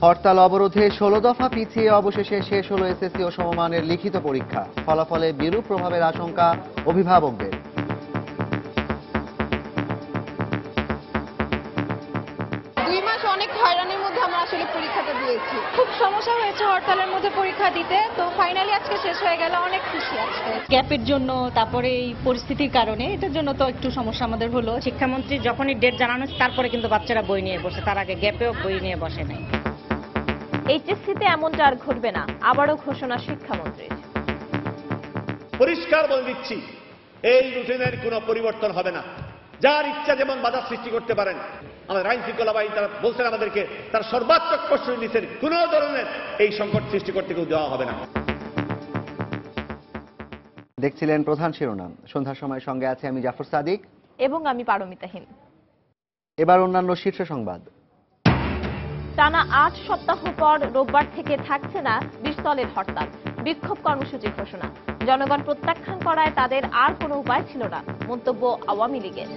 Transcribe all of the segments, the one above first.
হরতাল অবরোধে 16 দফা পিছিয়ে অবশেষে শেষ হলো এসএসসি ও সমমানের লিখিত পরীক্ষা। ফলাফলে বিরূপ প্রভাবের আশঙ্কা অভিভাবকদের। 2 মাস অনেক হয়রানির মধ্যে আমরা আসলে পরীক্ষাটা দিয়েছি। খুব সমস্যা হয়েছে হরতালের মধ্যে পরীক্ষা দিতে, তো ফাইনালি আজকে শেষ হয়ে গেল, অনেক খুশি আজকে। গ্যাপের জন্য, তারপরে এই পরিস্থিতির কারণে এটার জন্য তো একটু সমস্যা আমাদের হলো। শিক্ষামন্ত্রী যখনই ডেট জানানো তারপরে কিন্তু বাচ্চারা বই নিয়ে বসে, তার আগে গ্যাপেও বই নিয়ে বসে নাই। এইচএসসিতে এমনটা আর ঘটবে না, আবারও ঘোষণা শিক্ষামন্ত্রীর। পরিষ্কার বলে দিচ্ছি, এই রুটিনের কোনো পরিবর্তন হবে না। যার ইচ্ছা যেমন বাধা সৃষ্টি করতে পারেন। আমাদের আইন শৃঙ্খলা বাহিনী তারা বলছেন আমাদেরকে, তার সর্বাত্মক প্রশ্রয় নিচ্ছেন, কোন ধরনের এই সংকট সৃষ্টি করতে কেউ দেওয়া হবে না। দেখছিলেন প্রধান শিরোনাম। সন্ধ্যার সময় সঙ্গে আছে আমি জাফর সাদিক এবং আমি পারমিতাহীন। এবার অন্যান্য শীর্ষ সংবাদ। টানা 8 সপ্তাহ পর রোববার থেকে থাকছে না 20 দলের হরতাল। বিক্ষোভ কর্মসূচির ঘোষণা। জনগণ প্রত্যাখ্যান করায় তাদের আর কোনো উপায় ছিল না, মন্তব্য আওয়ামী লীগের।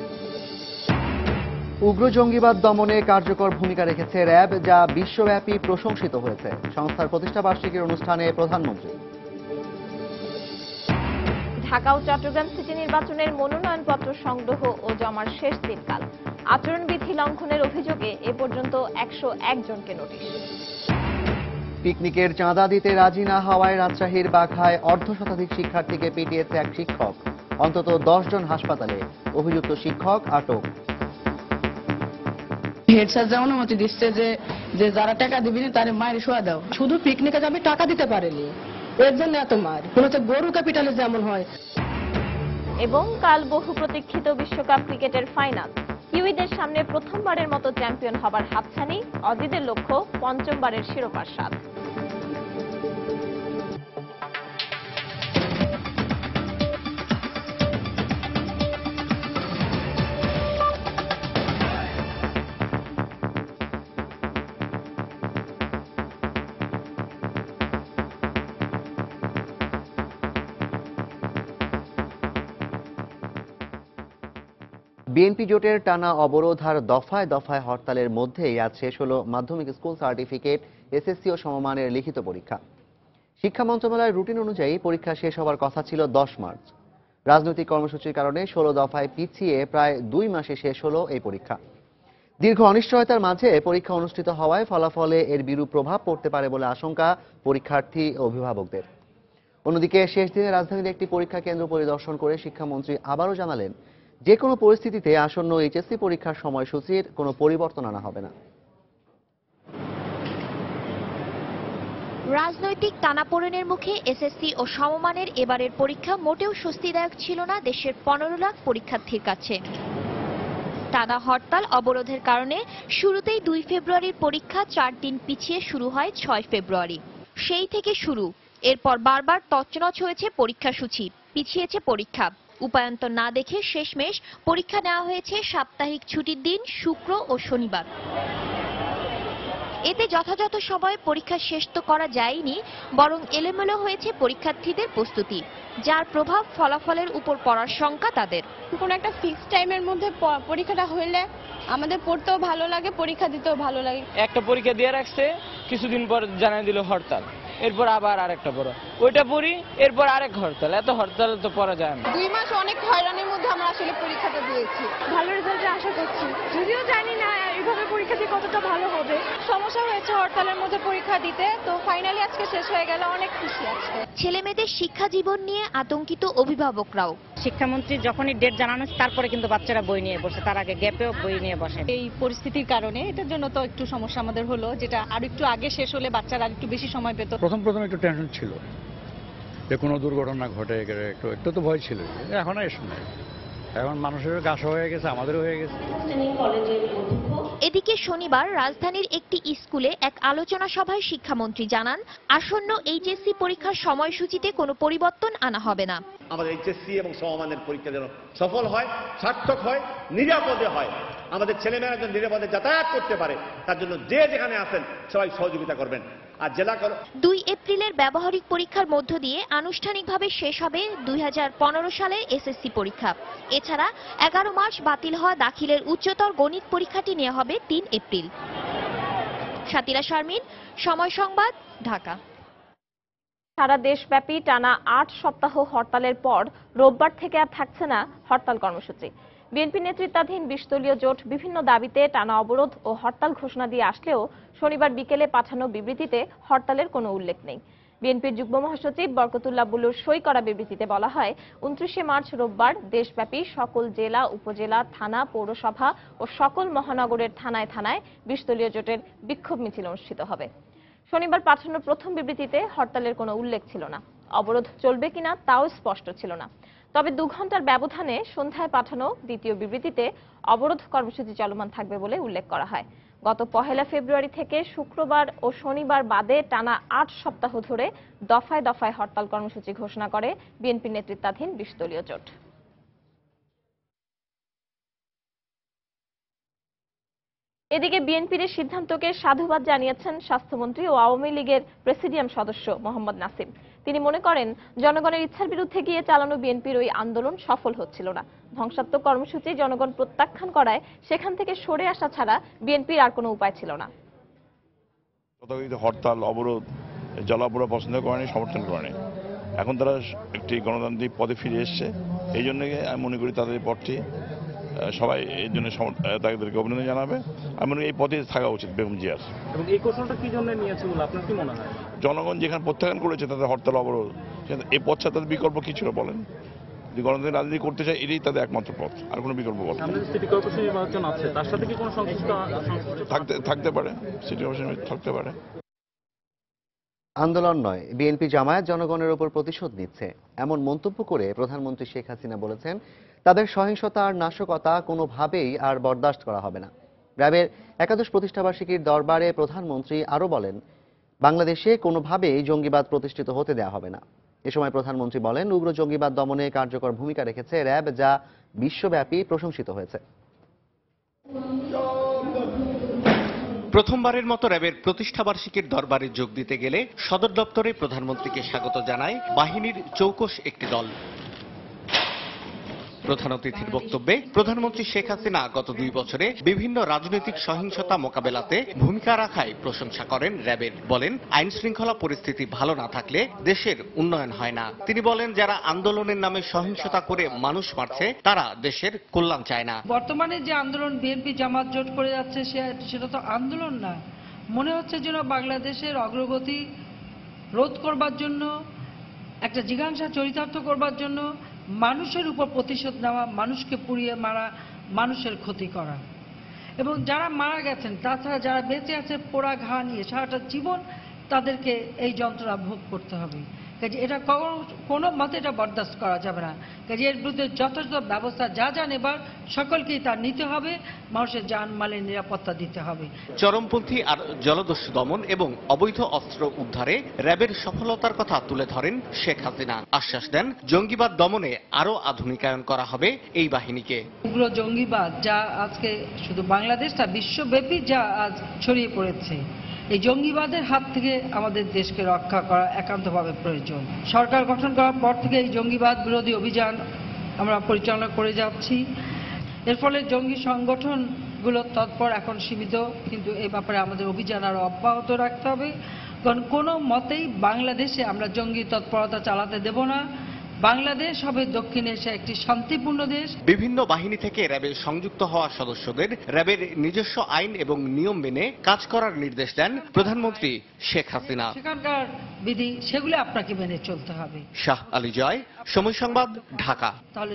উগ্র জঙ্গিবাদ দমনে কার্যকর ভূমিকা রেখেছে র্যাব, যা বিশ্বব্যাপী প্রশংসিত হয়েছে। সংস্থার প্রতিষ্ঠাবার্ষিকীর অনুষ্ঠানে প্রধানমন্ত্রী। ঢাকা ও চট্টগ্রাম সিটি নির্বাচনের মনোনয়নপত্র সংগ্রহ ও জমার শেষ দিনকাল। আচরণবিধি লঙ্ঘনের অভিযোগে এ পর্যন্ত 101 জনকে নোটিশ। পিকনিকের চাঁদা দিতে রাজি না হওয়ায় রাজশাহীর বাঘায় অর্ধশতাধিক শিক্ষার্থীকে পিটিয়েছে এক শিক্ষক। অন্তত 10 জন হাসপাতালে, অভিযুক্ত শিক্ষক আটক। হেড স্যার যেমন অনুমতি দিচ্ছে যে যারা টাকা দিবি না তার মায়ের শোয়া দাও। শুধু পিকনিকে যাবে, টাকা দিতে পারেনি, এর জন্য এত মার। কোন হচ্ছে গরু ক্যাপিটালে যেমন হয়। এবং কাল বহু প্রতীক্ষিত বিশ্বকাপ ক্রিকেটের ফাইনাল। কিউইদের সামনে প্রথমবারের মতো চ্যাম্পিয়ন হবার হাতছানি, অজিদের লক্ষ্য পঞ্চমবারের শিরোপার স্বাদ। বিএনপি জোটের টানা অবরোধ আর দফায় দফায় হরতালের মধ্যেই আজ শেষ হলো মাধ্যমিক স্কুল সার্টিফিকেট, এসএসসি ও সমমানের লিখিত পরীক্ষা। শিক্ষা মন্ত্রণালয়ের রুটিন অনুযায়ী পরীক্ষা শেষ হওয়ার কথা ছিল 10 মার্চ। রাজনৈতিক কর্মসূচির কারণে 16 দফায় পিছিয়ে প্রায় 2 মাসে শেষ হলো এই পরীক্ষা। দীর্ঘ অনিশ্চয়তার মাঝে পরীক্ষা অনুষ্ঠিত হওয়ায় ফলাফলে এর বিরূপ প্রভাব পড়তে পারে বলে আশঙ্কা পরীক্ষার্থী ও অভিভাবকদের। অন্যদিকে শেষ দিনে রাজধানীর একটি পরীক্ষা কেন্দ্র পরিদর্শন করে শিক্ষামন্ত্রী আবারও জানালেন, যে কোনো পরিস্থিতিতে আসন্ন এইচএসসি পরীক্ষার সময়সূচির কোনো পরিবর্তন আনা হবে না। রাজনৈতিক টানাপোড়েনের মুখে এসএসসি ও সমমানের এবারের পরীক্ষা মোটেও স্বস্তিদায়ক ছিল না দেশের 15 লাখ পরীক্ষার্থীর কাছে। টানা হরতাল অবরোধের কারণে শুরুতেই 2 ফেব্রুয়ারির পরীক্ষা 4 দিন পিছিয়ে শুরু হয় 6 ফেব্রুয়ারি। সেই থেকে শুরু, এরপর বারবার তছনছ হয়েছে পরীক্ষাসূচি, পিছিয়েছে পরীক্ষা। উপায়ন্তর না দেখে শেষমেশ পরীক্ষা নেওয়া হয়েছে সাপ্তাহিক ছুটির দিন শুক্র ও শনিবার। এতে যথাযথ সময়ে পরীক্ষা শেষ তো করা যায়নি, বরং এলোমেলো হয়েছে পরীক্ষার্থীদের প্রস্তুতি, যার প্রভাব ফলাফলের উপর পড়ার শঙ্কা তাদের। কোনো একটা ফিক্সড টাইমের মধ্যে পরীক্ষাটা হইলে আমাদের পড়তেও ভালো লাগে, পরীক্ষা দিতেও ভালো লাগে। একটা পরীক্ষা দিয়ে রাখছে, কিছুদিন পর জানাই দিল হরতাল, এরপর আবার আরেকটা পড়া, ওইটা পড়ি, এরপর আরেক হরতাল। এত হরতাল তো পড়া যায় না। 2 মাস অনেক হয়রানির মধ্যে আমরা আসলে পরীক্ষাটা দিয়েছি। ভালো রেজাল্টের আশা করছি, যদিও জানি না এইভাবে পরীক্ষা দিয়ে কতটা ভালো হবে। সমস্যা হয়েছে হরতালের মধ্যে পরীক্ষা দিতে, তো ফাইনালি আজকে শেষ হয়ে গেল, অনেক খুশি আজকে। ছেলেমেয়েদের শিক্ষা জীবন নিয়ে আতঙ্কিত অভিভাবকরাও। শিক্ষামন্ত্রী যখনই ডেট জানানো তারপরে কিন্তু বাচ্চারা বই নিয়ে বসে, তার আগে গ্যাপেও বই নিয়ে বসে। এই পরিস্থিতির কারণে এটার জন্য তো একটু সমস্যা আমাদের হলো, যেটা আর একটু আগে শেষ হলে বাচ্চারা আর একটু বেশি সময় পেত। প্রথম একটু টেনশন ছিল যে কোনো দুর্ঘটনা ঘটে, একটু তো ভয় ছিল। এখন আর এসব নাই, এখন মানুষের গাছ হয়ে গেছে, আমাদেরও হয়ে গেছে। এদিকে শনিবার রাজধানীর একটি স্কুলে এক আলোচনা সভায় শিক্ষামন্ত্রী জানান, আসন্ন এইচএসসি পরীক্ষার সময়সূচিতে কোনো পরিবর্তন আনা হবে না। আমাদের এইচএসসি এবং সমমানের পরীক্ষা যেন সফল হয়, সার্থক হয়, নিরাপদে হয়, আমাদের ছেলেমেয়েরা যেন নিরাপদে যাতায়াত করতে পারে, তার জন্য যে যেখানে আছেন সবাই সহযোগিতা করবেন। আর জেলা 2 এপ্রিলের ব্যবহারিক পরীক্ষার মধ্য দিয়ে আনুষ্ঠানিকভাবে শেষ হবে 2015 সালের এসএসসি পরীক্ষা। এছাড়া 11 মার্চ বাতিল হওয়া দাখিলের উচ্চতর গণিত পরীক্ষাটি নেওয়া হবে 3 এপ্রিল। সাতিরা শারমিন, সময় সংবাদ, ঢাকা। সারা দেশব্যাপী টানা 8 সপ্তাহ হরতালের পর রোববার থেকে আর থাকছে না হরতাল কর্মসূচি। বিএনপি নেতৃত্বাধীন 20 দলীয় জোট বিভিন্ন দাবিতে টানা অবরোধ ও হরতাল ঘোষণা দিয়ে আসলেও শনিবার বিকেলে পাঠানো বিবৃতিতে হরতালের কোনো উল্লেখ নেই। বিএনপির যুগ্ম মহাসচিব বরকতুল্লাহ বুলুর সই করা বিবৃতিতে বলা হয়, 29শে মার্চ রোববার দেশব্যাপী সকল জেলা, উপজেলা, থানা, পৌরসভা ও সকল মহানগরের থানায় থানায় 20 দলীয় জোটের বিক্ষোভ মিছিল অনুষ্ঠিত হবে। শনিবার পাঠানো প্রথম বিবৃতিতে হরতালের কোনো উল্লেখ ছিল না। অবরোধ চলবে কিনা তাও স্পষ্ট ছিল না। তবে 2 ঘন্টার ব্যবধানে সন্ধ্যায় পাঠানো দ্বিতীয় বিবৃতিতে অবরোধ কর্মসূচি চলমান থাকবে বলে উল্লেখ করা হয়। গত 1 ফেব্রুয়ারি থেকে শুক্রবার ও শনিবার বাদে টানা 8 সপ্তাহ ধরে দফায় দফায় হরতাল কর্মসূচি ঘোষণা করে বিএনপি নেতৃত্বাধীন 20 দলীয় জোট। এদিকে বিএনপির সিদ্ধান্তকে সাধুবাদ জানিয়েছেন স্বাস্থ্যমন্ত্রী ও আওয়ামী লীগের প্রেসিডিয়াম সদস্য মোহাম্মদ নাসিম। তিনি মনে করেন, জনগণের ইচ্ছার বিরুদ্ধে গিয়ে চালানো বিএনপির ওই আন্দোলন সফল হচ্ছিল না। ধ্বংসাত্মক কর্মসূচি জনগণ প্রত্যাখ্যান করায় সেখান থেকে সরে আসা ছাড়া বিএনপির আর কোনো উপায় ছিল না। হরতাল, অবরোধ, জলাবরোধ পছন্দ করেনি, সমর্থন করেনি। এখন তারা একটি গণতান্ত্রিক পদে ফিরে এসছে। এই জন্য আমি মনে করি তাদের পথটি সবাই এর জন্য তাদেরকে অভিনন্দন জানাবে। আমি মনে করি এই পথে থাকা উচিত বেগম জিয়ার। এবং এই ঘোষণাটা কি জন্য নিয়েছে বলে আপনার কি মনে হয়? জনগণ যেখানে প্রত্যাখ্যান করেছে তাদের হরতাল, অবরোধ, এই পথ ছাড়া তাদের বিকল্প কি ছিল বলেন? যদি গণতান্ত্রিক রাজনীতি করতে চায়, এটাই তাদের একমাত্র পথ, আর কোনো বিকল্প পথ সিটি কর্পোরেশন নির্বাচন আছে, তার সাথে কি কোনো থাকতে পারে, সিটি কর্পোরেশন থাকতে পারে। আন্দোলন নয়, বিএনপি জামায়াত জনগণের ওপর প্রতিশোধ নিচ্ছে, এমন মন্তব্য করে প্রধানমন্ত্রী শেখ হাসিনা বলেছেন, তাদের সহিংসতা আর নাশকতা কোনোভাবেই আর বরদাস্ত করা হবে না। র্যাবের 11 প্রতিষ্ঠাবার্ষিকীর দরবারে প্রধানমন্ত্রী আরও বলেন, বাংলাদেশে কোনোভাবেই জঙ্গিবাদ প্রতিষ্ঠিত হতে দেওয়া হবে না। এ সময় প্রধানমন্ত্রী বলেন, উগ্র জঙ্গিবাদ দমনে কার্যকর ভূমিকা রেখেছে র্যাব, যা বিশ্বব্যাপী প্রশংসিত হয়েছে। প্রথমবারের মতো র্যাবের প্রতিষ্ঠাবার্ষিকীর দরবারে যোগ দিতে গেলে সদর দপ্তরে প্রধানমন্ত্রীকে স্বাগত জানায় বাহিনীর চৌকস একটি দল। প্রধান অতিথির বক্তব্যে প্রধানমন্ত্রী শেখ হাসিনা গত 2 বছরে বিভিন্ন রাজনৈতিক সহিংসতা মোকাবেলাতে ভূমিকা রাখায় প্রশংসা করেন র্যাবের। বলেন, আইন শৃঙ্খলা পরিস্থিতি ভালো না থাকলে দেশের উন্নয়ন হয় না। তিনি বলেন, যারা আন্দোলনের নামে সহিংসতা করে মানুষ মারছে তারা দেশের কল্যাণ চায় না। বর্তমানে যে আন্দোলন বিএনপি জামাত জোট করে যাচ্ছে সেটা তো আন্দোলন না, মনে হচ্ছে যেন বাংলাদেশের অগ্রগতি রোধ করবার জন্য, একটা জিজ্ঞাসা চরিতার্থ করবার জন্য মানুষের উপর প্রতিশোধ নেওয়া, মানুষকে পুড়িয়ে মারা, মানুষের ক্ষতি করা। এবং যারা মারা গেছেন, তাছাড়া যারা বেঁচে আছে পোড়া ঘা নিয়ে সারাটা জীবন তাদেরকে এই যন্ত্রণা ভোগ করতে হবে। কাজে এটা কোনো মতে এটা বরদাস্ত করা যাবে না। কাজে এর বিরুদ্ধে যথাযথ ব্যবস্থা যা নেবার সকলকেই তা নিতে হবে, মানুষের জানমালের নিরাপত্তা দিতে হবে। চরমপন্থী আর জলদস্যু দমন এবং অবৈধ অস্ত্র উদ্ধারে র্যাবের সফলতার কথা তুলে ধরেন শেখ হাসিনা। আশ্বাস দেন, জঙ্গিবাদ দমনে আরও আধুনিকায়ন করা হবে এই বাহিনীকে। উগ্র জঙ্গিবাদ যা আজকে শুধু বাংলাদেশ না, বিশ্বব্যাপী যা আজ ছড়িয়ে পড়েছে, এই জঙ্গিবাদের হাত থেকে আমাদের দেশকে রক্ষা করা একান্তভাবে প্রয়োজন। সরকার গঠন করার পর থেকে এই জঙ্গিবাদ বিরোধী অভিযান আমরা পরিচালনা করে যাচ্ছি। এর ফলে জঙ্গি সংগঠনগুলো তৎপর এখন সীমিত, কিন্তু এই ব্যাপারে আমাদের অভিযান আরও অব্যাহত রাখতে হবে। কারণ কোনো মতেই বাংলাদেশে আমরা জঙ্গি তৎপরতা চালাতে দেব না। বাংলাদেশ হবে দক্ষিণ এশিয়া একটি শান্তিপূর্ণ দেশ। বিভিন্ন বাহিনী থেকে র্যাবে সংযুক্ত হওয়া সদস্যদের র্যাবের নিজস্ব আইন এবং নিয়ম মেনে কাজ করার নির্দেশ দেন প্রধানমন্ত্রী শেখ হাসিনা। সেখানকার বিধি সেগুলো আপনাকে মেনে চলতে হবে। শাহ আলী জয়, সময় সংবাদ, ঢাকা। তাহলে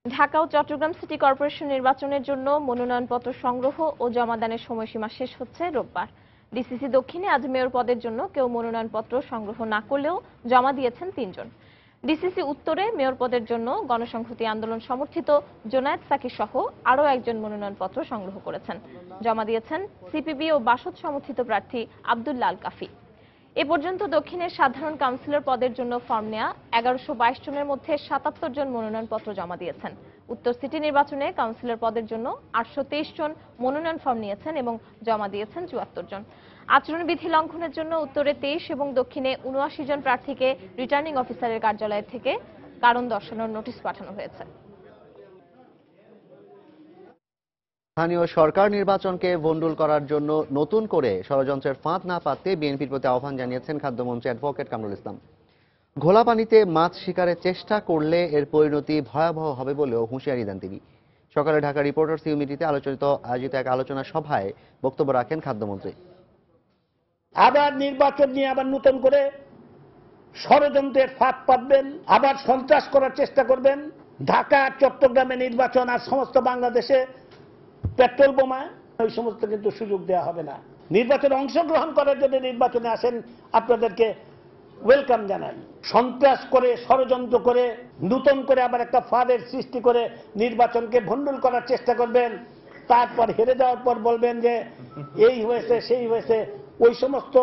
ঢাকা ও চট্টগ্রাম সিটি কর্পোরেশন নির্বাচনের জন্য মনোনয়নপত্র সংগ্রহ ও জমাদানের সময়সীমা শেষ হচ্ছে রোববার। ডিসিসি দক্ষিণে আজ মেয়র পদের জন্য কেউ মনোনয়নপত্র সংগ্রহ না করলেও জমা দিয়েছেন 3 জন। ডিসিসি উত্তরে মেয়র পদের জন্য গণসংহতি আন্দোলন সমর্থিত জোনায়েদ সাকি সহ আরও 1 জন মনোনয়নপত্র সংগ্রহ করেছেন। জমা দিয়েছেন সিপিবি ও বাসদ সমর্থিত প্রার্থী আব্দুল্লাহ আল কাফি। এ পর্যন্ত দক্ষিণের সাধারণ কাউন্সিলর পদের জন্য ফর্ম নেওয়া 1122 জনের মধ্যে 77 জন মনোনয়নপত্র জমা দিয়েছেন। উত্তর সিটি নির্বাচনে কাউন্সিলর পদের জন্য 823 জন মনোনয়ন ফর্ম নিয়েছেন এবং জমা দিয়েছেন 74 জন। আচরণবিধি লঙ্ঘনের জন্য উত্তরে 23 এবং দক্ষিণে 79 জন প্রার্থীকে রিটার্নিং অফিসারের কার্যালয় থেকে কারণ দর্শানোর নোটিশ পাঠানো হয়েছে। স্থানীয় সরকার নির্বাচনকে ভণ্ডুল করার জন্য নতুন করে ষড়যন্ত্রের ফাঁদ না পাততে বিএনপির প্রতি আহ্বান জানিয়েছেন খাদ্যমন্ত্রী অ্যাডভোকেট কামরুল ইসলাম। ঘোলা পানিতে মাছ শিকারের চেষ্টা করলে এর পরিণতি ভয়াবহ হবে বলেও হুঁশিয়ারি দেন তিনি। সকালে ঢাকা রিপোর্টার্স ইউনিটিতে আয়োজিত এক আলোচনা সভায় বক্তব্য রাখেন খাদ্যমন্ত্রী। আবার নির্বাচন নিয়ে আবার নতুন করে ষড়যন্ত্রের ফাঁদ পাতবেন, আবার সন্ত্রাস করার চেষ্টা করবেন। ঢাকা চট্টগ্রামে নির্বাচন আর সমস্ত বাংলাদেশে পেট্রোল বোমা, ওই সমস্ত কিন্তু সুযোগ দেওয়া হবে না। নির্বাচনে অংশগ্রহণ করার জন্য নির্বাচনে আসেন, আপনাদেরকে ওয়েলকাম জানাই। সন্ত্রাস করে ষড়যন্ত্র করে নতুন করে আবার একটা ফাঁদের সৃষ্টি করে নির্বাচনকে ভণ্ডুল করার চেষ্টা করবেন, তারপর হেরে যাওয়ার পর বলবেন যে এই হয়েছে সেই হয়েছে। ওই সমস্ত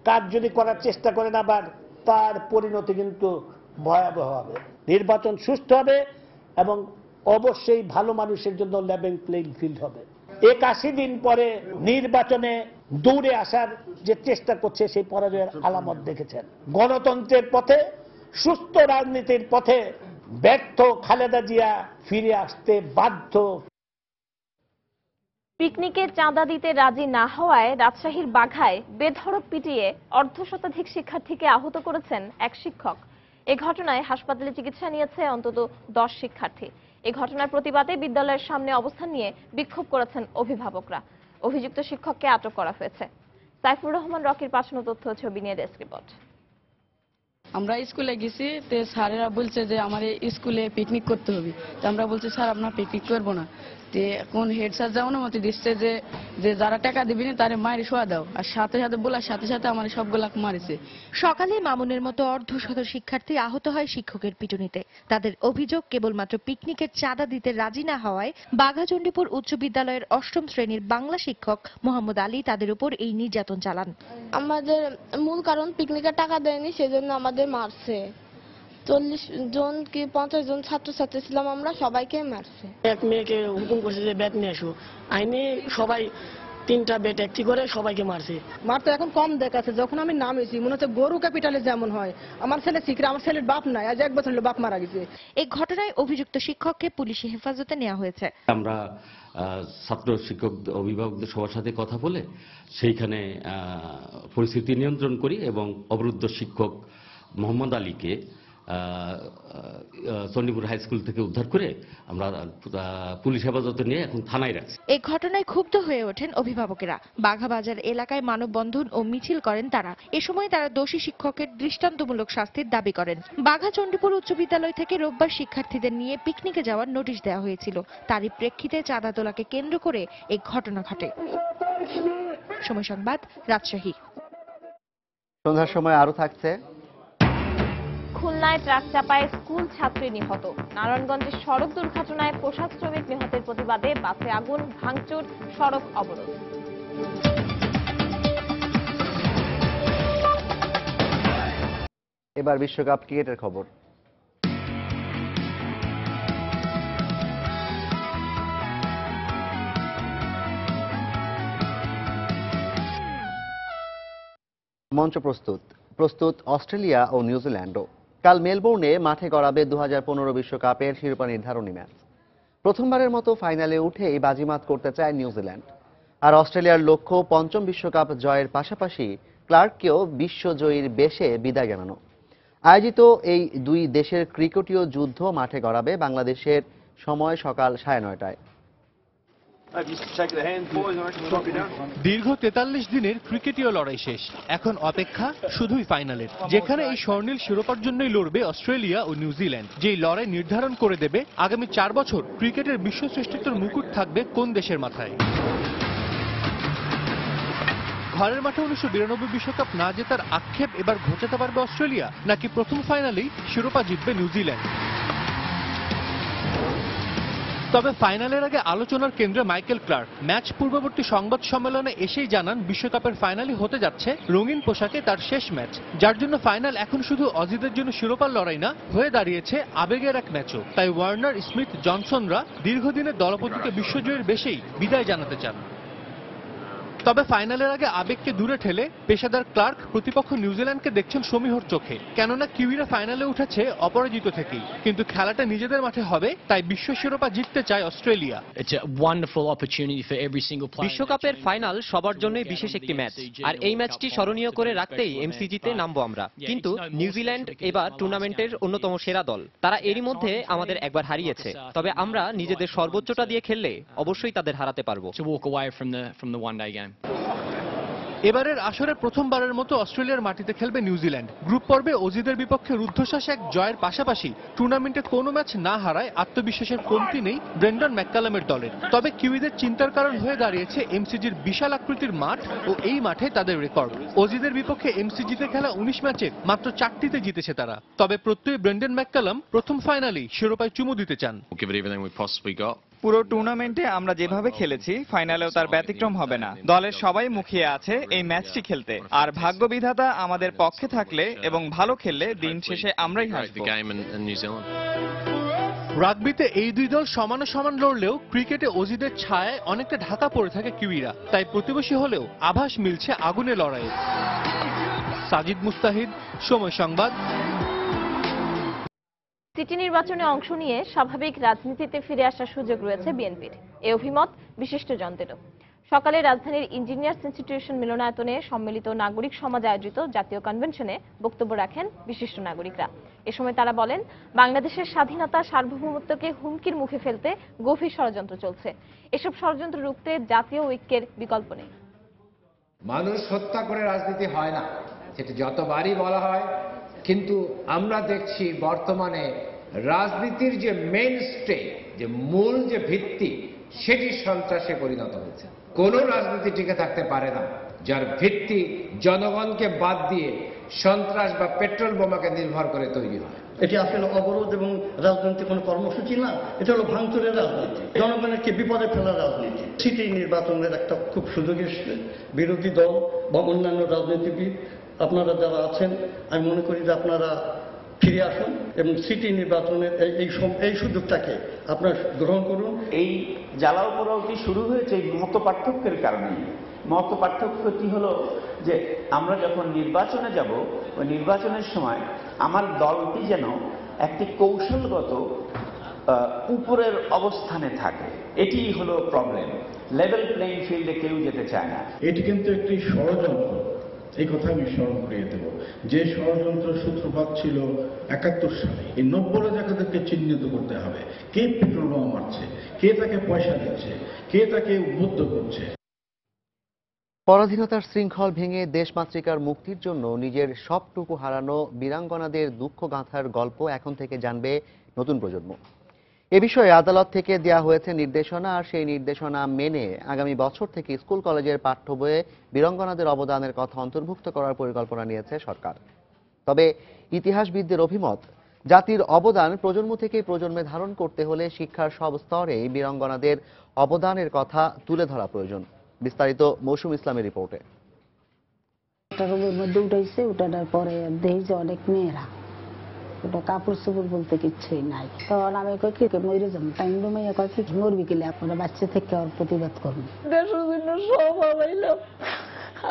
কাজ যদি করার চেষ্টা করেন আবার, তার পরিণতি কিন্তু ভয়াবহ হবে। নির্বাচন সুষ্ঠু হবে এবং অবশ্যই ভালো মানুষের জন্য লেভেল প্লেইং ফিল্ড হবে। 81 দিন পরে নির্বাচনে দৌড়ে আসার যে চেষ্টা করছে সেই পরাজয়ের আলামত দেখেছেন। গণতন্ত্রের পথে, সুস্থ রাজনীতির পথে ব্যর্থ খালেদা জিয়া ফিরে আসতে বাধ্য। পিকনিকে চাঁদা দিতে রাজি না হওয়ায় রাজশাহীর বাঘায় বেধড়ক পিটিয়ে অর্ধশতাধিক শিক্ষার্থীকে আহত করেছেন এক শিক্ষক। এ ঘটনায় হাসপাতালে চিকিৎসা নিয়েছে অন্তত 10 শিক্ষার্থী। এই ঘটনার প্রতিবাদে বিদ্যালয়ের সামনে অবস্থান নিয়ে বিক্ষোভ করেছেন অভিভাবকরা। অভিযুক্ত শিক্ষককে আটক করা হয়েছে। সাইফুর রহমান রকির পাঠানো তথ্য ছবি নিয়ে ডেস্ক রিপোর্ট। আমরা স্কুলে গেছি, তো স্যারেরা বলছে যে আমার স্কুলে পিকনিক করতে হবে। তো আমরা বলছি স্যার আমরা পিকনিক করবো না। তো এখন হেড স্যার যা অনুমতি দিচ্ছে যে যারা টাকা দিবি না তারে মায়ের শোয়া দাও, আর সাথে সাথে বলার সাথে সাথে আমার সবগুলা মারিছে। সকালে মামুনের মতো অর্ধশত শিক্ষার্থী আহত হয় শিক্ষকের পিটুনিতে। তাদের অভিযোগ কেবলমাত্র পিকনিকের চাঁদা দিতে রাজি না হওয়ায় বাঘাচণ্ডীপুর উচ্চ বিদ্যালয়ের 8ম শ্রেণীর বাংলা শিক্ষক মোহাম্মদ আলী তাদের উপর এই নির্যাতন চালান। আমাদের মূল কারণ পিকনিকের টাকা দেয়নি, সেজন্য আমাদের মারছে। 40 জন কি 50 জন ছাত্রছাত্রী ছিলাম, আমরা সবাইকে মারছে। এক মেয়েকে হুকুম করছে যে ব্যাট নিয়ে আসো, আইনি সবাই 3টা ব্যাট একটি করে সবাইকে মারছে। মার তো এখন কম দেখাচ্ছে। যখন আমি নামেছি মনে হচ্ছে গরু ক্যাপিটালে যেমন হয়, আমার ছেলে শিখরে, আমার ছেলের বাপ নাই, আজ 1 বছর হলো বাপ মারা গেছে। এই ঘটনায় অভিযুক্ত শিক্ষককে পুলিশি হেফাজতে নেওয়া হয়েছে। আমরা ছাত্র শিক্ষক অভিভাবকদের সবার সাথে কথা বলে সেইখানে পরিস্থিতি নিয়ন্ত্রণ করি এবং অবরুদ্ধ শিক্ষক মোহাম্মদ আলীকে চণ্ডীপুর হাই স্কুল থেকে উদ্ধার করে আমরা পুলিশ হেফাজতে নিয়ে এখন থানায় রাখছি। এই ঘটনায় ক্ষুব্ধ হয়ে ওঠেন অভিভাবকেরা। বাঘাবাজার এলাকায় মানববন্ধন ও মিছিল করেন তারা। এ সময় তারা দোষী শিক্ষকের দৃষ্টান্তমূলক শাস্তির দাবি করেন। বাঘাচণ্ডীপুর উচ্চ বিদ্যালয় থেকে রোববার শিক্ষার্থীদের নিয়ে পিকনিকে যাওয়ার নোটিশ দেওয়া হয়েছিল। তারই প্রেক্ষিতে চাঁদা তোলাকে কেন্দ্র করে এই ঘটনা ঘটে। সময় সংবাদ, রাজশাহী। সন্ধ্যার সময় আরো থাকছে। খুলনায় ট্রাক চাপায় স্কুল ছাত্রী নিহত। নারায়ণগঞ্জের সড়ক দুর্ঘটনায় পোশাক শ্রমিক নিহতের প্রতিবাদে বাসে আগুন, ভাঙচুর, সড়ক অবরোধ। এবার বিশ্বকাপ ক্রিকেটের খবর। মঞ্চ প্রস্তুত অস্ট্রেলিয়া ও নিউজিল্যান্ডও। কাল মেলবোর্নে মাঠে গড়াবে 2015 বিশ্বকাপের শিরোপা নির্ধারণী ম্যাচ। প্রথমবারের মতো ফাইনালে উঠেই বাজিমাত করতে চায় নিউজিল্যান্ড। আর অস্ট্রেলিয়ার লক্ষ্য 5ম বিশ্বকাপ জয়ের পাশাপাশি ক্লার্ককেও বিশ্বজয়ীর বেশে বিদায় জানানো। আয়োজিত এই দুই দেশের ক্রিকেটীয় যুদ্ধ মাঠে গড়াবে বাংলাদেশের সময় সকাল 9:30টায়। দীর্ঘ 43 দিনের ক্রিকেটীয় লড়াই শেষ। এখন অপেক্ষা শুধুই ফাইনালের, যেখানে এই স্বর্ণিল শিরোপার জন্যই লড়বে অস্ট্রেলিয়া ও নিউজিল্যান্ড। যেই লড়াই নির্ধারণ করে দেবে আগামী 4 বছর ক্রিকেটের বিশ্ব শ্রেষ্ঠত্বের মুকুট থাকবে কোন দেশের মাথায়। ঘরের মাঠে 1992 বিশ্বকাপ না জেতার আক্ষেপ এবার ঘোচাতে পারবে অস্ট্রেলিয়া, নাকি প্রথম ফাইনালেই শিরোপা জিতবে নিউজিল্যান্ড? তবে ফাইনালের আগে আলোচনার কেন্দ্রে মাইকেল ক্লার্ক ম্যাচ পূর্ববর্তী সংবাদ সম্মেলনে এসেই জানান বিশ্বকাপের ফাইনালই হতে যাচ্ছে রঙিন পোশাকে তার শেষ ম্যাচ, যার জন্য ফাইনাল এখন শুধু অজিদের জন্য শিরোপার লড়াই না, হয়ে দাঁড়িয়েছে আবেগের এক ম্যাচও। তাই ওয়ার্নার, স্মিথ, জনসনরা দীর্ঘদিনের দলপতিকে বিশ্বজয়ের বেশেই বিদায় জানাতে চান। তবে ফাইনালের আগে আবেগকে দূরে ঠেলে পেশাদার ক্লার্ক প্রতিপক্ষ নিউজিল্যান্ডকে দেখছেন সমীহর চোখে, কেননা কিউইরা ফাইনালে উঠেছে অপরাজিত থেকেই। কিন্তু খেলাটা নিজেদের মাঠে হবে, তাই বিশ্ব শিরোপা জিততে চায় অস্ট্রেলিয়া। বিশ্বকাপের ফাইনাল সবার জন্যই বিশেষ একটি ম্যাচ, আর এই ম্যাচটি স্মরণীয় করে রাখতেই এমসিজিতে নামবো আমরা। কিন্তু নিউজিল্যান্ড এবার টুর্নামেন্টের অন্যতম সেরা দল, তারা এরই মধ্যে আমাদের একবার হারিয়েছে। তবে আমরা নিজেদের সর্বোচ্চটা দিয়ে খেললে অবশ্যই তাদের হারাতে পারবো। এবারের আসরে প্রথমবারের মতো অস্ট্রেলিয়ার মাটিতে খেলবে নিউজিল্যান্ড। গ্রুপ পর্বে অজিদের বিপক্ষে রুদ্ধশ্বাস এক জয়ের পাশাপাশি টুর্নামেন্টে কোনো ম্যাচ না হারায় আত্মবিশ্বাসের কমতি নেই ব্রেন্ডন ম্যাককালামের দলের। তবে কিউইদের চিন্তার কারণ হয়ে দাঁড়িয়েছে এমসিজির বিশাল আকৃতির মাঠ ও এই মাঠে তাদের রেকর্ড। অজিদের বিপক্ষে এমসিজিতে খেলা 19 ম্যাচের মাত্র 4টিতে জিতেছে তারা। তবে প্রত্যয়ী ব্রেন্ডন ম্যাককালাম প্রথম ফাইনালেই শিরোপায় চুমু দিতে চান। পুরো টুর্নামেন্টে আমরা যেভাবে খেলেছি ফাইনালেও তার ব্যতিক্রম হবে না। দলের সবাই মুখিয়ে আছে এই ম্যাচটি খেলতে, আর ভাগ্য বিধাতা আমাদের পক্ষে থাকলে এবং ভালো খেললে দিন শেষে আমরাই হারবো। রাগবিতে এই দুই দল সমান লড়লেও ক্রিকেটে অজিদের ছায়ায় অনেকটা ঢাকা পড়ে থাকে কিউইরা, তাই প্রতিবেশী হলেও আভাস মিলছে আগুনে লড়াইয়ে। সাজিদ মুস্তাহিদ, সময় সংবাদ। সিটি নির্বাচনে অংশ নিয়ে স্বাভাবিক রাজনীতিতে ফিরে আসার সুযোগ রয়েছে বিএনপির, এ অভিমত বিশিষ্টজনদেরও। সকালে রাজধানীর ইঞ্জিনিয়ার্স ইনস্টিটিউশন মিলনায়তনে সম্মিলিত নাগরিক সমাজ আয়োজিত জাতীয় কনভেনশনে বক্তব্য রাখেন বিশিষ্ট নাগরিকরা। এ সময় তারা বলেন, বাংলাদেশের স্বাধীনতা সার্বভৌমত্বকে হুমকির মুখে ফেলতে গভীর ষড়যন্ত্র চলছে। এসব ষড়যন্ত্র রুখতে জাতীয় ঐক্যের বিকল্প নেই। মানুষ হত্যা করে রাজনীতি হয় না, সেটা যতবারই বলা হয়, কিন্তু আমরা দেখছি বর্তমানে রাজনীতির যে মেইনস্টে, যে মূল যে ভিত্তি, সেটি সন্ত্রাসে পরিণত হয়েছে। কোন রাজনীতি টিকে থাকতে পারে না যার ভিত্তি জনগণকে বাদ দিয়ে সন্ত্রাস বা পেট্রোল বোমাকে নির্ভর করে তৈরি হয়। এটি আসলে অবরোধ এবং রাজনৈতিক কোনো কর্মসূচি না, এটা হলো ভাঙচুরের রাজনীতি, জনগণকে বিপদে ফেলার রাজনীতি। সিটি নির্বাচনের একটা খুব সুযোগ এসছে। বিরোধী দল বা অন্যান্য রাজনীতিবিদ আপনারা যারা আছেন, আমি মনে করি যে আপনারা ফিরে আসুন এবং সিটি নির্বাচনের এই সুযোগটাকে আপনারা গ্রহণ করুন। এই জ্বালাও পোড়াওটি শুরু হয়েছে এই মত পার্থক্যের কারণে। মত পার্থক্যটি হলো যে আমরা যখন নির্বাচনে যাব, ওই নির্বাচনের সময় আমার দলটি যেন একটি কৌশলগত উপরের অবস্থানে থাকে, এটি হলো প্রবলেম। লেভেল প্লেইং ফিল্ডে কেউ যেতে চায় না। এটি কিন্তু একটি ষড়যন্ত্র, এই কথা আমি স্মরণ করিয়ে দেব। যে ষড়যন্ত্র সূত্রপাত ছিল 71 সালে, এই 90 জায়গাদেরকে চিহ্নিত করতে হবে। কে পেট্রোল বোমা মারছে, কে তাকে পয়সা দিচ্ছে, কে তাকে উদ্বুদ্ধ করছে। পরাধীনতার শৃঙ্খল ভেঙে দেশমাতৃকার মুক্তির জন্য নিজের সবটুকু হারানো বীরাঙ্গনাদের দুঃখগাঁথার গল্প এখন থেকে জানবে নতুন প্রজন্ম। এ বিষয়ে আদালত থেকে দেয়া হয়েছে নির্দেশনা, আর সেই নির্দেশনা মেনে আগামী বছর থেকে স্কুল কলেজের পাঠ্য বইয়ে বীরাঙ্গনাদের অবদানের কথা অন্তর্ভুক্ত করার পরিকল্পনা নিয়েছে সরকার। তবে ইতিহাসবিদদের অভিমত, জাতির অবদান প্রজন্ম থেকে প্রজন্মে ধারণ করতে হলে শিক্ষার সব স্তরে বীরাঙ্গনাদের অবদানের কথা তুলে ধরা প্রয়োজন। বিস্তারিত মৌসুম ইসলামের রিপোর্টে। রোগের মধ্যে উঠাইছে, উঠানোর পরে দেখি যে অনেক মেয়েরা, ওটা কাপড় চোপড় বলতে কিচ্ছুই নাই। তখন আমি কই কি মরে যাবো, টাইম মাইয়া কয় কি মরবি কিলে, আপনারা বাচ্চা থেকে ওর প্রতিবাদ করুন। দেশের জন্য সব হারাইলাম,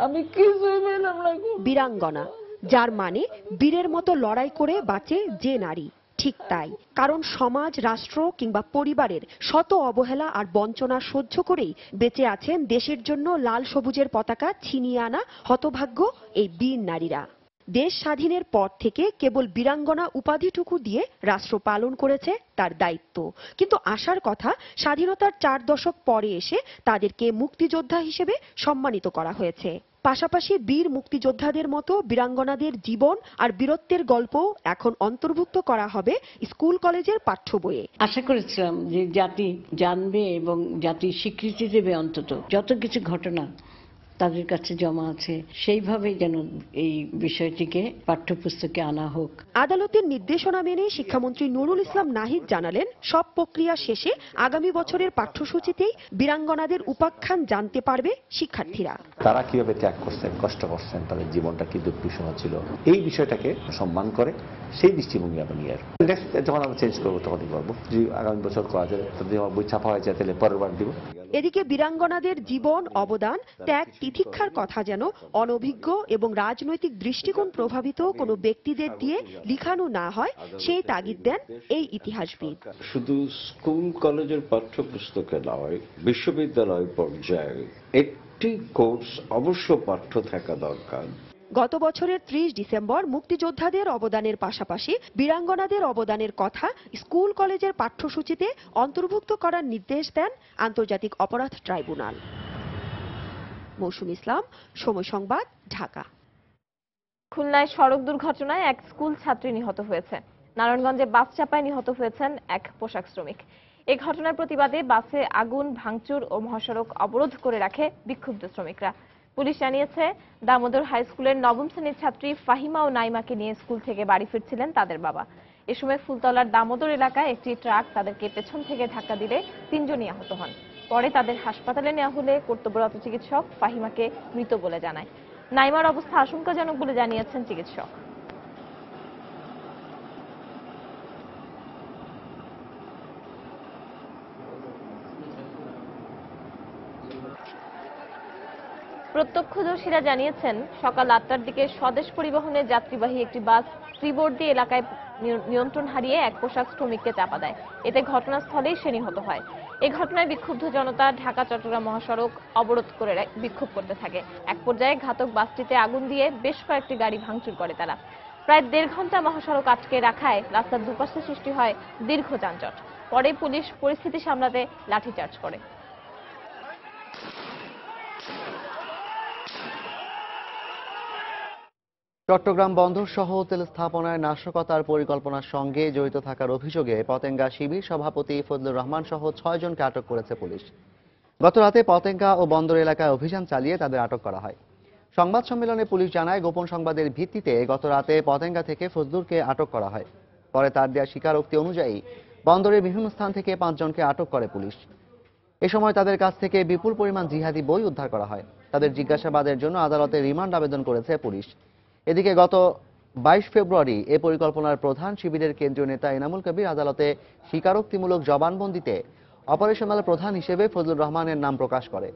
আমি কিছুই পেলাম না। বীরাঙ্গনা, যার মানে বীরের মতো লড়াই করে বাঁচে যে নারী। ঠিক তাই, কারণ সমাজ, রাষ্ট্র কিংবা পরিবারের শত অবহেলা আর বঞ্চনা সহ্য করেই বেঁচে আছেন দেশের জন্য লাল সবুজের পতাকা ছিনিয়ে আনা হতভাগ্য এই বীর নারীরা। দেশ স্বাধীনের পর থেকে কেবল বীরাঙ্গনা উপাধিটুকু দিয়ে রাষ্ট্র পালন করেছে তার দায়িত্ব, কিন্তু আশার কথা স্বাধীনতার 4 দশক পরে এসে তাদেরকে মুক্তিযোদ্ধা হিসেবে সম্মানিত করা হয়েছে। পাশাপাশি বীর মুক্তিযোদ্ধাদের মতো বীরাঙ্গনাদের জীবন আর বীরত্বের গল্প এখন অন্তর্ভুক্ত করা হবে স্কুল কলেজের পাঠ্য বইয়ে। আশা করেছিলাম যে জাতি জানবে এবং জাতি স্বীকৃতি দেবে, অন্তত যত কিছু ঘটনা তাদের কাছে জমা আছে সেইভাবেই যেন এই বিষয়টিকে পাঠ্যপুস্তকে আনা হোক। আদালতের নির্দেশনা মেনে শিক্ষামন্ত্রী নুরুল ইসলাম নাহিদ জানালেন, সব প্রক্রিয়া শেষে আগামী বছরের পাঠ্যসূচিতেই বীরাঙ্গনাদের উপাখ্যান জানতে পারবে শিক্ষার্থীরা। তারা কিভাবে ত্যাগ করছেন, কষ্ট করছেন, তাদের জীবনটা কি দুঃবিষহ ছিল, এই বিষয়টাকে সম্মান করে সেই দৃষ্টিভঙ্গি আমি নিয়ে আসবো। নেক্সট যখন আমরা চেঞ্জ করবো তখনই করবো। যদি আগামী বছর করা যায়, যদি আমার বই ছাপা হয়ে যায় তাহলে পরের বার দিব। এদিকে বীরাঙ্গনাদের জীবন, অবদান, ত্যাগ, তিতিক্ষার কথা যেন অনভিজ্ঞ এবং রাজনৈতিক দৃষ্টিকোণ প্রভাবিত কোনো ব্যক্তিদের দিয়ে লিখানো না হয় সেই তাগিদ দেন এই ইতিহাসবিদ। শুধু স্কুল কলেজের পাঠ্যপুস্তকে নয়, বিশ্ববিদ্যালয় পর্যায়ে একটি কোর্স অবশ্য পাঠ্য থাকা দরকার। গত বছরের 30 ডিসেম্বর মুক্তিযোদ্ধাদের অবদানের পাশাপাশি বীরাঙ্গনাদের অবদানের কথা স্কুল কলেজের পাঠ্যসূচিতে অন্তর্ভুক্ত করার নির্দেশ দেন আন্তর্জাতিক অপরাধ ট্রাইব্যুনাল। মৌসুমী ইসলাম, সময় সংবাদ, ঢাকা। খুলনায় সড়ক দুর্ঘটনায় এক স্কুল ছাত্রী নিহত হয়েছে। নারায়ণগঞ্জে বাস চাপায় নিহত হয়েছেন এক পোশাক শ্রমিক। এই ঘটনার প্রতিবাদে বাসে আগুন, ভাঙচুর ও মহাসড়ক অবরোধ করে রাখে বিক্ষুব্ধ শ্রমিকরা। পুলিশ জানিয়েছে, দামোদর হাই স্কুলের নবম শ্রেণীর ছাত্রী ফাহিমা ও নাইমাকে নিয়ে স্কুল থেকে বাড়ি ফিরছিলেন তাদের বাবা। এ সময় ফুলতলার দামোদর এলাকায় একটি ট্রাক তাদেরকে পেছন থেকে ধাক্কা দিলে 3 জনই আহত হন। পরে তাদের হাসপাতালে নেওয়া হলে কর্তব্যরত চিকিৎসক ফাহিমাকে মৃত বলে জানায়। নাইমার অবস্থা আশঙ্কাজনক বলে জানিয়েছেন চিকিৎসক। প্রত্যক্ষদর্শীরা জানিয়েছেন, সকাল 8টার দিকে স্বদেশ পরিবহনের যাত্রীবাহী একটি বাস শ্রীবর্দী এলাকায় নিয়ন্ত্রণ হারিয়ে এক পোশাক শ্রমিককে চাপা দেয়। এতে ঘটনাস্থলেই সে নিহত হয়। এই ঘটনায় বিক্ষুব্ধ জনতা ঢাকা-চট্টগ্রাম মহাসড়ক অবরোধ করে বিক্ষোভ করতে থাকে। এক পর্যায়ে ঘাতক বাসটিতে আগুন দিয়ে বেশ কয়েকটি গাড়ি ভাঙচুর করে তারা। প্রায় 1.5 ঘন্টা মহাসড়ক আটকে রাখায় রাস্তার দুপাশে সৃষ্টি হয় দীর্ঘ যানজট। পরে পুলিশ পরিস্থিতি সামলাতে লাঠিচার্জ করে। চট্টগ্রাম বন্দর সহ তেল স্থাপনায় নাশকতার পরিকল্পনার সঙ্গে জড়িত থাকার অভিযোগে পতেঙ্গা শিবির সভাপতি ফজলুর রহমান সহ 6 জনকে আটক করেছে পুলিশ। গত রাতে পতেঙ্গা ও বন্দর এলাকায় অভিযান চালিয়ে তাদের আটক করা হয়। সংবাদ সম্মেলনে পুলিশ জানায়, গোপন সংবাদের ভিত্তিতে গত রাতে পতেঙ্গা থেকে ফজলুরকে আটক করা হয়। পরে তার দেওয়া স্বীকারোক্তি অনুযায়ী বন্দরের বিভিন্ন স্থান থেকে 5 জনকে আটক করে পুলিশ। এ সময় তাদের কাছ থেকে বিপুল পরিমাণ জিহাদি বই উদ্ধার করা হয়। তাদের জিজ্ঞাসাবাদের জন্য আদালতে রিমান্ড আবেদন করেছে পুলিশ। এদিকে গত 22 ফেব্রুয়ারি এ পরিকল্পনার প্রধান শিবিরের কেন্দ্রীয় নেতা এনামুল কবির আদালতে স্বীকারোক্তিমূলক জবানবন্দিতে অপারেশনাল প্রধান হিসেবে ফজলুর রহমানের নাম প্রকাশ করে।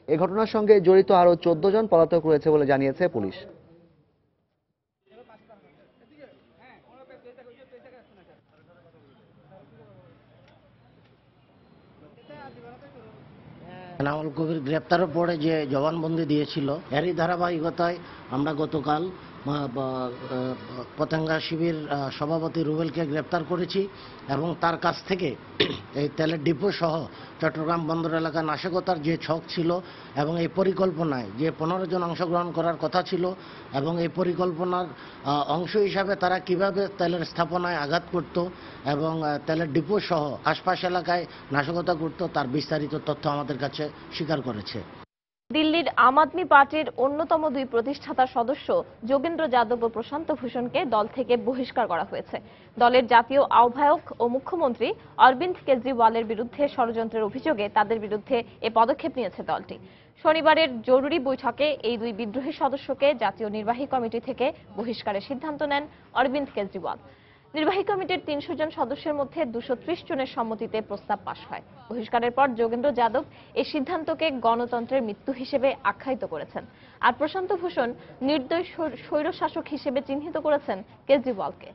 এ ঘটনার সঙ্গে জড়িত আরও 14 জন পলাতক রয়েছে বলে জানিয়েছে পুলিশ। এনামুল কবির গ্রেপ্তারের পরে যে জবানবন্দি দিয়েছিল, এরই ধারাবাহিকতায় আমরা গতকাল পতেঙ্গা শিবির সভাপতি রুবেলকে গ্রেপ্তার করেছি এবং তার কাছ থেকে এই তেলের ডিপো সহ চট্টগ্রাম বন্দর এলাকা নাশকতার যে ছক ছিল এবং এই পরিকল্পনায় যে 15 জন অংশগ্রহণ করার কথা ছিল এবং এই পরিকল্পনার অংশ হিসাবে তারা কিভাবে তেলের স্থাপনায় আঘাত করত এবং তেলের ডিপো সহ আশপাশ এলাকায় নাশকতা করত তার বিস্তারিত তথ্য আমাদের কাছে স্বীকার করেছে। দিল্লির আম আদমি পার্টির অন্যতম 2 প্রতিষ্ঠাতা সদস্য যোগেন্দ্র যাদব ও প্রশান্ত ভূষণকে দল থেকে বহিষ্কার করা হয়েছে। দলের জাতীয় আহ্বায়ক ও মুখ্যমন্ত্রী অরবিন্দ কেজরিওয়ালের বিরুদ্ধে ষড়যন্ত্রের অভিযোগে তাদের বিরুদ্ধে এ পদক্ষেপ নিয়েছে দলটি। শনিবারের জরুরি বৈঠকে এই 2 বিদ্রোহী সদস্যকে জাতীয় নির্বাহী কমিটি থেকে বহিষ্কারের সিদ্ধান্ত নেন অরবিন্দ কেজরিওয়াল। নির্বাহী কমিটির 300 জন সদস্যের মধ্যে 230 জনের সম্মতিতে প্রস্তাব পাশ হয়। বহিষ্কারের পর যোগেন্দ্র যাদব এই সিদ্ধান্তকে গণতন্ত্রের মৃত্যু হিসেবে আখ্যায়িত করেছেন। আর প্রশান্ত ভূষণ নির্দয় স্বৈরশাসক হিসেবে চিহ্নিত করেছেন কেজরিওয়ালকে।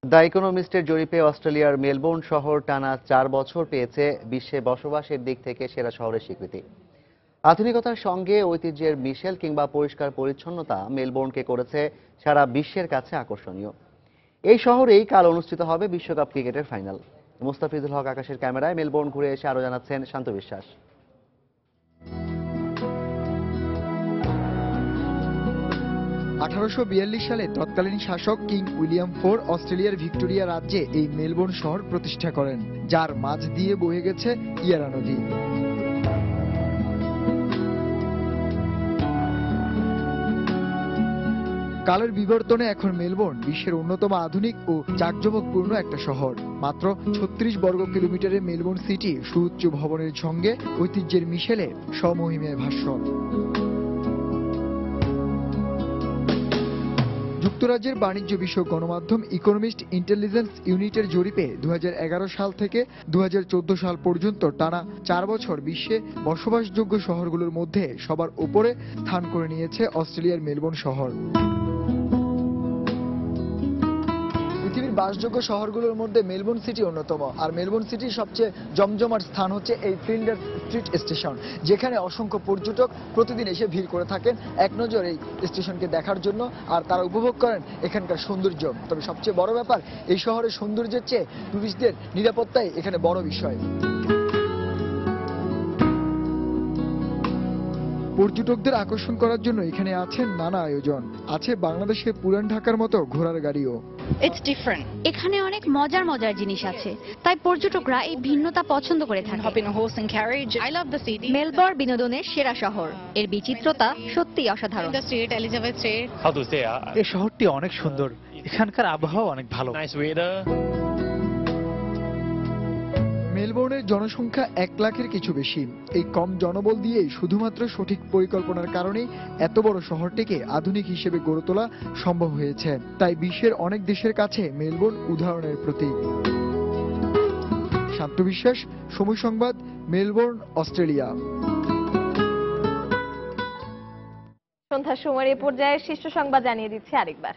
দ্য ইকোনমিস্টের জরিপে অস্ট্রেলিয়ার মেলবোর্ন শহর টানা 4 বছর পেয়েছে বিশ্বে বসবাসের দিক থেকে সেরা শহরের স্বীকৃতি। আধুনিকতার সঙ্গে ঐতিহ্যের মিশেল কিংবা পরিষ্কার পরিচ্ছন্নতা মেলবোর্নকে করেছে সারা বিশ্বের কাছে আকর্ষণীয়। এই শহরেই কাল অনুষ্ঠিত হবে বিশ্বকাপ ক্রিকেটের ফাইনাল। মুস্তাফিজুল হক আকাশের ক্যামেরায় মেলবোর্ন ঘুরে এসে আরো জানাচ্ছেন শান্ত বিশ্বাস। 1842 সালে তৎকালীন শাসক কিং উইলিয়াম IV অস্ট্রেলিয়ার ভিক্টোরিয়া রাজ্যে এই মেলবোর্ন শহর প্রতিষ্ঠা করেন, যার মাঝ দিয়ে বয়ে গেছে ইয়ারা নদী। কালের বিবর্তনে এখন মেলবোর্ন বিশ্বের অন্যতম আধুনিক ও জাঁকজমকপূর্ণ একটা শহর। মাত্র 36 বর্গ কিলোমিটারে মেলবোর্ন সিটি সুউচ্চ ভবনের সঙ্গে ঐতিহ্যের মিশেলে স্বমহিমায় ভাস্বর। যুক্তরাজ্যের বাণিজ্য বিষয়ক গণমাধ্যম ইকোনমিস্ট ইন্টেলিজেন্স ইউনিটের জরিপে 2011 সাল থেকে 2014 সাল পর্যন্ত টানা 4 বছর বিশ্বে বসবাসযোগ্য শহরগুলোর মধ্যে সবার উপরে স্থান করে নিয়েছে অস্ট্রেলিয়ার মেলবোর্ন শহর। পৃথিবীর বাসযোগ্য শহরগুলোর মধ্যে মেলবোর্ন সিটি অন্যতম। আর মেলবোর্ন সিটির সবচেয়ে জমজমাট স্থান হচ্ছে এই ফ্লিন্ডার্স স্ট্রিট স্টেশন, যেখানে অসংখ্য পর্যটক প্রতিদিন এসে ভিড় করে থাকেন এক নজর এই স্টেশনকে দেখার জন্য, আর তারা উপভোগ করেন এখানকার সৌন্দর্য। তবে সবচেয়ে বড় ব্যাপার, এই শহরের সৌন্দর্যের চেয়ে টুরিস্টদের নিরাপত্তাই এখানে বড় বিষয়। পর্যটকদের আকর্ষণ করার জন্য এখানে আছে নানা আয়োজন। আছে বাংলাদেশের পুরান ঢাকার মতো ঘোড়ার গাড়িও। It's different. এখানে অনেক মজার মজার জিনিস আছে, তাই পর্যটকরা এই ভিন্নতা পছন্দ করে থাকে। মেলবোর্ন বিনোদনের সেরা শহর, এর বিচিত্রতা সত্যিই অসাধারণ। এই শহরটি অনেক সুন্দর, এখানকার আবহাওয়া অনেক ভালো। মেলবোর্নের জনসংখ্যা 1 লাখের কিছু বেশি। এই কম জনবল দিয়েই শুধুমাত্র সঠিক পরিকল্পনার কারণেই এত বড় শহরটিকে আধুনিক হিসেবে গড়ে তোলা সম্ভব হয়েছে। তাই বিশ্বের অনেক দেশের কাছে মেলবোর্ন উদাহরণের প্রতীক। শান্ত বিশ্বাস, সময় সংবাদ, মেলবোর্ন, অস্ট্রেলিয়া। সন্ধ্যার সময়ের এ পর্যায়ে শীর্ষ সংবাদ জানিয়ে দিচ্ছে আরেকবার।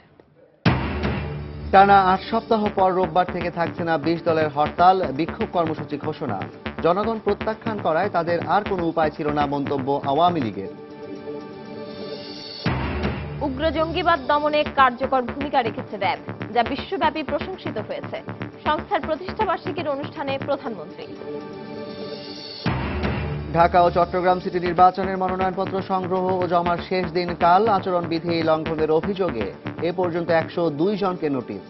টানা 8 সপ্তাহ পর রোববার থেকে থাকছে না 20 দলের হরতাল, বিক্ষোভ কর্মসূচি ঘোষণা। জনগণ প্রত্যাখ্যান করায় তাদের আর কোনো উপায় ছিল না, মন্তব্য আওয়ামী লীগের। উগ্র জঙ্গিবাদ দমনে কার্যকর ভূমিকা রেখেছে র্যাব, যা বিশ্বব্যাপী প্রশংসিত হয়েছে। সংস্থার প্রতিষ্ঠাবার্ষিকীর অনুষ্ঠানে প্রধানমন্ত্রী। ঢাকা ও চট্টগ্রাম সিটি নির্বাচনের মনোনয়নপত্র সংগ্রহ ও জমার শেষ দিন কাল। আচরণবিধি লঙ্ঘনের অভিযোগে এ পর্যন্ত 102 জনকে নোটিশ।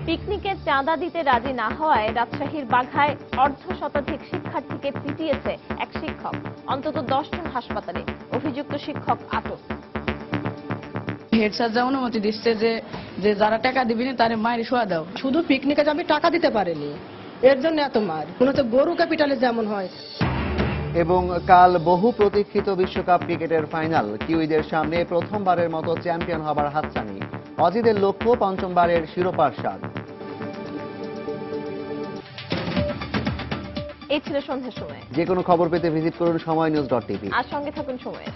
পিকনিকে চাঁদা দিতে রাজি না হওয়ায় রাজশাহীর বাঘায় অর্ধশতাধিক শিক্ষার্থীকে পিটিয়েছে এক শিক্ষক। অন্তত 10 জন হাসপাতালে, অভিযুক্ত শিক্ষক আটক। হেড স্যার যা অনুমতি দিচ্ছে যে যারা টাকা দিবি না তারে মায়ের শোয়া দাও। শুধু পিকনিকে আমি টাকা দিতে পারিনি, এর জন্য এত মার। মনে হচ্ছে গরু ক্যাপিটালে যেমন হয়। এবং কাল বহু প্রতীক্ষিত বিশ্বকাপ ক্রিকেটের ফাইনাল। কিউইদের সামনে প্রথমবারের মতো চ্যাম্পিয়ন হবার হাতছানি। অজিদের লক্ষ্য 5মবারের শিরোপার স্বাদ। এই ছিল সন্ধ্যার সময়। যে কোনো খবর পেতে ভিজিট করুন সময়নিউজ.tv। আর সঙ্গে থাকুন সময়ের।